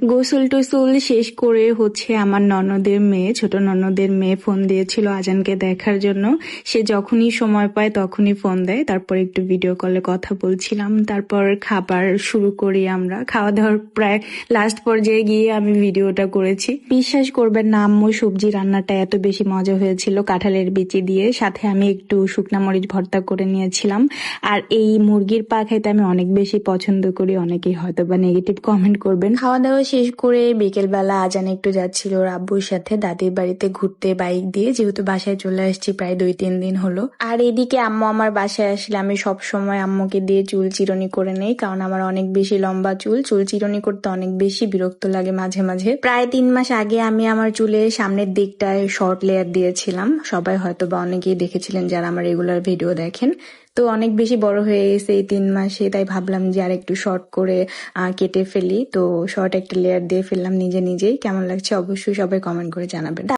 গোসল টোসল শেষ করে আমার ছোট ননদের মেয়ে ফোন দিয়েছিল আজানকে দেখার জন্য। সে যখনই সময় পায় তখনই ফোন দেয়, তারপর একটু ভিডিও কলে কথা বলছিলাম। তারপর খাবার শুরু করি আমরা। খাওয়া দাওয়ার প্রায় লাস্ট পর্যায়ে গিয়ে আমি ভিডিওটা করেছি। বিশ্বাস করবেন না, আম্মু সবজি রান্নাটা এত বেশি মজা হয়েছিল কাঁঠালের বিচি দিয়ে, সাথে আমি একটু শুকনা মরিচ ভর্তা করে নিয়েছিলাম। আর এই মুরগির পা খেতে আমি অনেক বেশি পছন্দ করি, অনেকেই হয়তো বা নেগেটিভ কমেন্ট করবেন। খাওয়া দাওয়া শেষ করে বিকেলবেলা আজান একটু যাচ্ছিল ওর আব্বুর সাথে দাদির বাড়িতে ঘুরতে বাইক দিয়ে, যেহেতু বাসায় চলে আসছি প্রায় 2-3 দিন হলো। আর এদিকে আম্মু আমার বাসায় আসলে আমি সব সময় আম্মুকে দিয়ে চুল চিরুনি করে নেই, কারণ আমার অনেক বেশি লম্বা চুল চিরুনি করতে অনেক বেশি বিরক্ত লাগে মাঝে মাঝে। প্রায় 3 মাস আগে আমি আমার চুলের সামনের দিকটায় শর্ট লেয়ার দিয়েছিলাম, সবাই হয়তো বা অনেকেই দেখেছিলেন যারা আমার রেগুলার ভিডিও দেখেন। তো অনেক বেশি বড় হয়ে গেছে এই 3 মাসে, তাই ভাবলাম যে আর একটু শর্ট করে কেটে ফেলি। তো শর্ট একটা লেয়ার দিয়ে ফেললাম নিজে নিজেই। কেমন লাগছে অবশ্যই সবাই কমেন্ট করে জানাবেন।